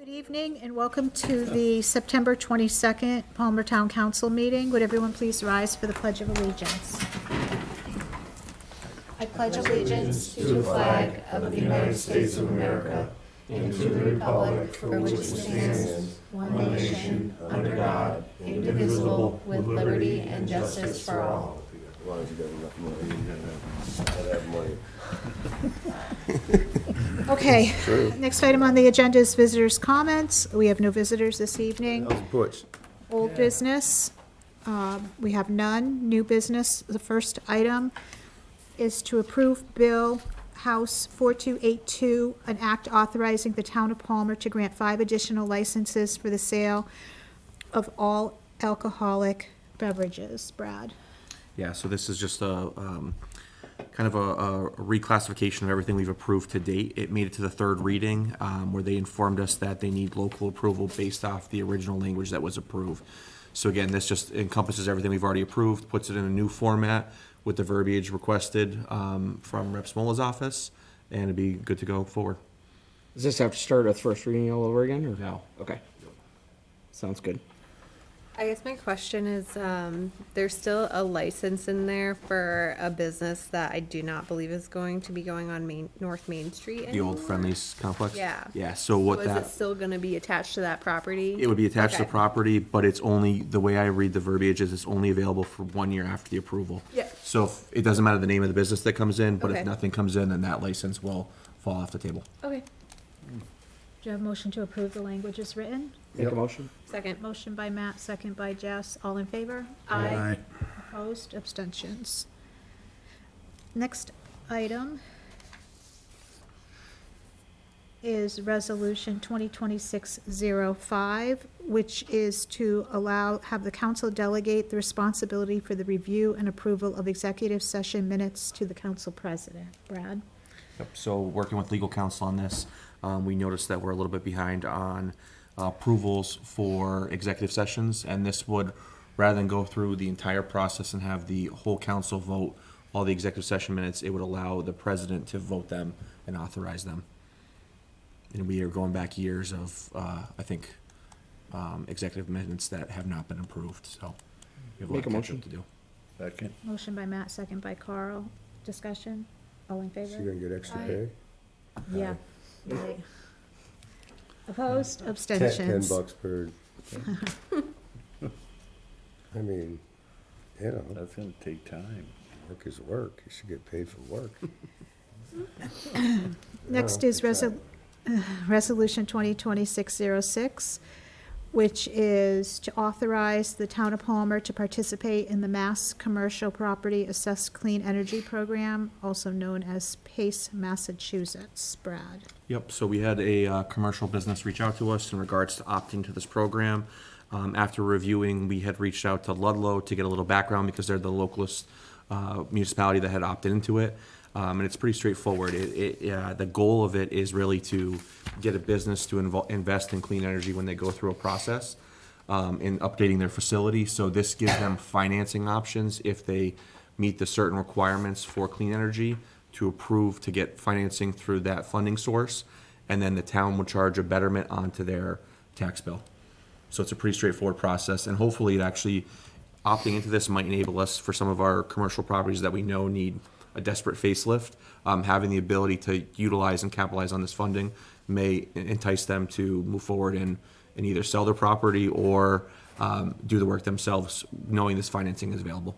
Good evening and welcome to the September 22nd Palmer Town Council meeting. Would everyone please rise for the Pledge of Allegiance? I pledge allegiance to the flag of the United States of America and to the republic for which it stands, one nation, under God, indivisible, with liberty and justice for all. As long as you got enough money, you gotta have money. Okay, next item on the agenda is visitors' comments. We have no visitors this evening. How's Butch? Old business, we have none. New business, the first item is to approve Bill House 4282, an act authorizing the town of Palmer to grant 5 additional licenses for the sale of all alcoholic beverages. Brad? Yeah, so this is just a kind of a reclassification of everything we've approved to date. It made it to the third reading, where they informed us that they need local approval based off the original language that was approved. So again, this just encompasses everything we've already approved, puts it in a new format with the verbiage requested from Rep. Smola's office, and it'd be good to go forward. Does this have to start at first reading all over again, or? No. Okay. Sounds good. I guess my question is, there's still a license in there for a business that I do not believe is going to be going on North Main Street The old anymore? Friendly's complex? Yeah. Yeah, so what So is that, it still gonna be attached to that property? it would be attached to the Okay. property, but it's only, the way I read the verbiage is it's only available for 1 year after the approval. Yeah. So if- it doesn't matter the name of the business that comes in, but if Okay. nothing comes in, then that license will fall off the table. Okay, Do you have a motion to approve the language as written? Make a motion? second. Motion by Matt, second by Jess. All in favor? Aye. Opposed? Abstentions? Next item is Resolution 2026-05, which is to have the council delegate the responsibility for the review and approval of executive session minutes to the council president. Brad? Yep, so working with legal counsel on this, we noticed that we're a little bit behind on approvals for executive sessions, and this would, rather than go through the entire process and have the whole council vote all the executive session minutes, it would allow the president to vote them and authorize them. And we are going back years of, I think, executive minutes that have not been approved, so we have a lot Make a of catch motion. up to do. Second. Motion by Matt, second by Carl. Discussion? All in She favor? gonna get extra Aye. pay? Yeah. Right. Opposed? 10 Abstentions? bucks per. I mean, you know, That's gonna take time. work is work. You should get paid for work. Next Yeah, is Resolution 2026-06, which is to authorize the town of Palmer to participate in the Mass Commercial Property Assessed Clean Energy Program, also known as PACE Massachusetts. Brad? Yep, so we had a commercial business reach out to us in regards to opting to this program. After reviewing, we had reached out to Ludlow to get a little background because they're the localist municipality that had opted into it. And it's pretty straightforward. The goal of it is really to get a business to invest in clean energy when they go through a process in updating their facility. So this gives them financing options if they meet the certain requirements for clean energy to approve to get financing through that funding source. And then the town will charge a betterment onto their tax bill. So it's a pretty straightforward process, and hopefully it actually, opting into this might enable us for some of our commercial properties that we know need a desperate facelift. Having the ability to utilize and capitalize on this funding may entice them to move forward and either sell their property or do the work themselves, knowing this financing is available.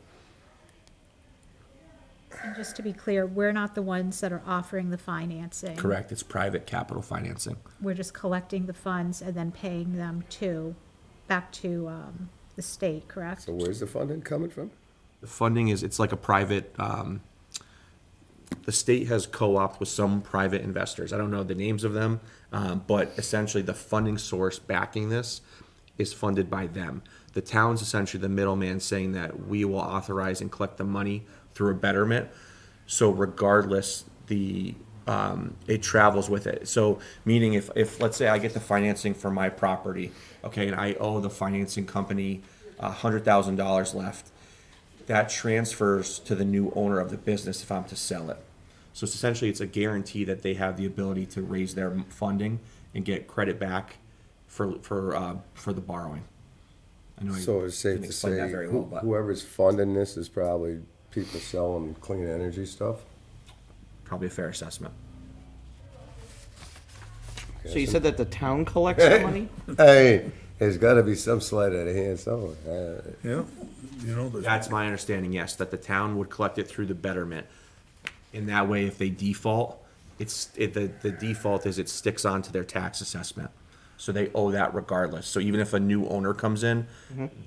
And just to be clear, we're not the ones that are offering the financing. Correct, it's private capital financing. We're just collecting the funds and then paying them back to the state, correct? So where's the funding coming from? The funding is, it's like a private, the state has co-opted with some private investors. I don't know the names of them, but essentially the funding source backing this is funded by them. The town's essentially the middleman saying that we will authorize and collect the money through a betterment. So regardless, it travels with it. So meaning if let's say I get the financing for my property, okay, and I owe the financing company $100,000 left, that transfers to the new owner of the business if I'm to sell it. So it's essentially, it's a guarantee that they have the ability to raise their funding and get credit back for the borrowing. I know I So it's safe didn't to explain that say very well, but whoever's funding this is probably people selling clean energy stuff? probably a fair assessment. So you said that the town collects the money? Hey, there's gotta be some sleight of the hand somewhere. Yeah, you know, That's my understanding, yes, that the town would collect it through the betterment. In that way, if they default, the default is it sticks onto their tax assessment. So they owe that regardless. So even if a new owner comes in,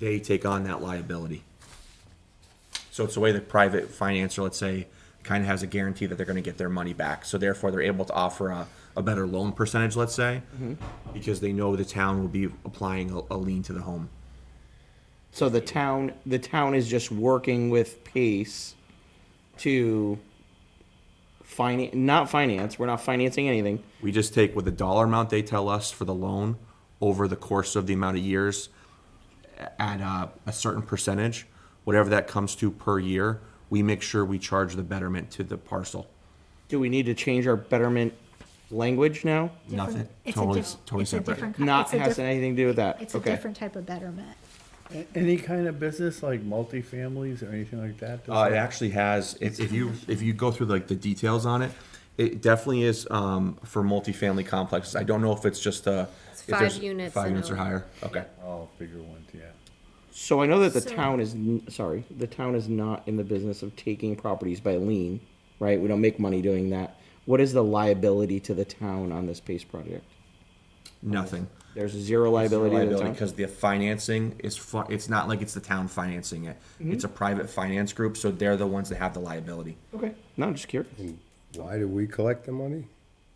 they take on that liability. So it's the way the private financer, let's say, kind of has a guarantee that they're gonna get their money back. So therefore, they're able to offer a better loan percentage, let's say, because they know the town will be applying a lien to the home. So the town is just working with Pace to not finance, we're not financing anything. We just take with the dollar amount they tell us for the loan over the course of the amount of years at a certain percentage, whatever that comes to per year, we make sure we charge the betterment to the parcel. Do we need to change our betterment language now? Nothing. It's a Totally, diff- totally it's a separate. different. Not it's a has diff- anything to do with that? It's a Okay. different type of betterment. any kind of business like multifamilies or anything like that? It actually has, if you go through like the details on it, it definitely is, for multifamily complexes. I don't know if it's just It's if there's 5 units 5 and units or over. higher, okay. Oh, bigger ones, yeah. So I know that the So- town is, the town is not in the business of taking properties by lien, right? We don't make money doing that. What is the liability to the town on this Pace project? Nothing. There's zero liability to the town? Because the financing is, it's not like it's the town financing it. It's a private finance group, so they're the ones that have the liability. Okay, no, I'm just curious. Why do we collect the money?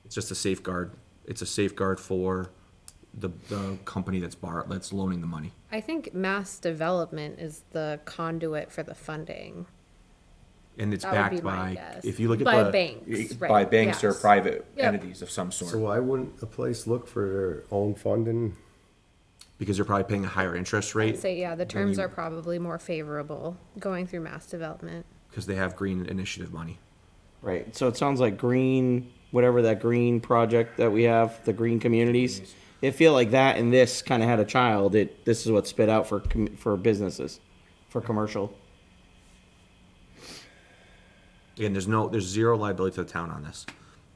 It's just a safeguard. It's a safeguard for the company that's loaning the money. I think mass development is the conduit for the funding. And it's That would be backed my by, guess. if you look at By the. banks, By right, banks or yes. private Yep. entities of some sort. So why wouldn't a place look for their own funding? Because you're probably paying a higher interest rate, I'd say, yeah, the terms you- are probably more favorable going through mass development. because they have green initiative money. Right, so it sounds like green, whatever that green project that we have, the green communities. It feel like that and this kind of had a child. This is what spit out for businesses, for commercial. Again, there's zero liability to the town on this.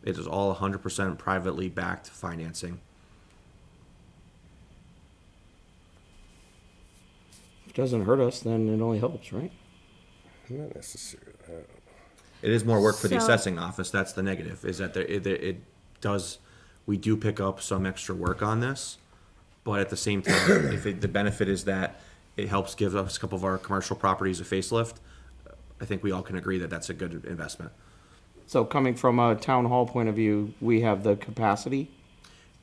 It is all 100% privately backed financing. If it doesn't hurt us, then it only helps, right? Not necessarily. It is more work for the So- assessing office, that's the negative, is that we do pick up some extra work on this, but at the same time, the benefit is that it helps give us a couple of our commercial properties a facelift, I think we all can agree that that's a good investment. So coming from a town hall point of view, we have the capacity.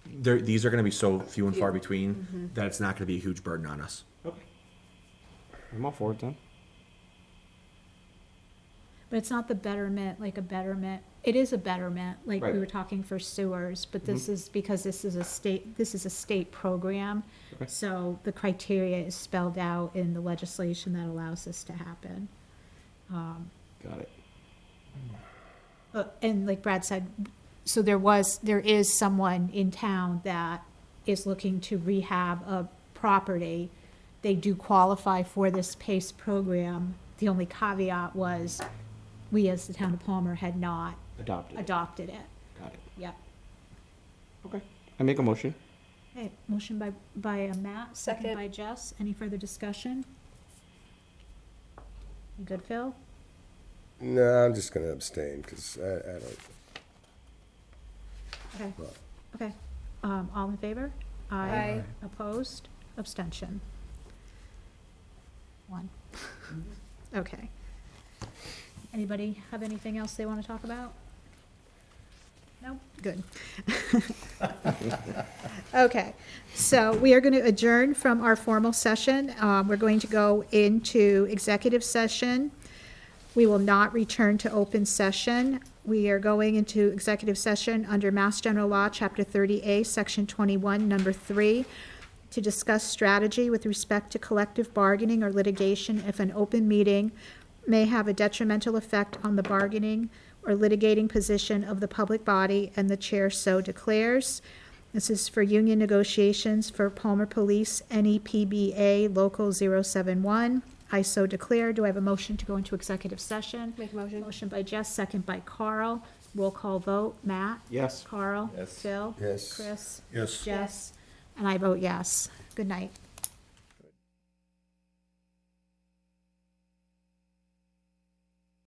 These are gonna be so few and far between, that it's not gonna be a huge burden on us. Okay. I'm all for it then. But it's not the betterment, like a betterment, it is a betterment, like we Right. were talking for sewers, but this is because this is a state program. Okay. So the criteria is spelled out in the legislation that allows this to happen. Got it. And like Brad said, so there is someone in town that is looking to rehab a property. They do qualify for this PACE program. The only caveat was, we as the town of Palmer had not adopted it. Got it. Yep. Okay. I make a motion. Okay, motion by Matt, second Second. by Jess. Any further discussion? You good, Phil? No, I'm just gonna abstain, because I don't, Okay, okay. All in favor? Aye. Opposed? Abstention? 1. Okay. Anybody have anything else they want to talk about? No? Good. Okay, so we are going to adjourn from our formal session. We're going to go into executive session. We will not return to open session. We are going into executive session under Mass General Law, Chapter 30A, Section 21, Number 3, to discuss strategy with respect to collective bargaining or litigation if an open meeting may have a detrimental effect on the bargaining or litigating position of the public body and the chair so declares. This is for union negotiations for Palmer Police, NEPBA Local 071. I so declare. Do I have a motion to go into executive session? Make a motion. Motion by Jess, second by Carl. Roll call vote. Matt? Yes. Carl? Yes. Phil? Yes. Chris? Yes. Jess? And I vote yes. Good night.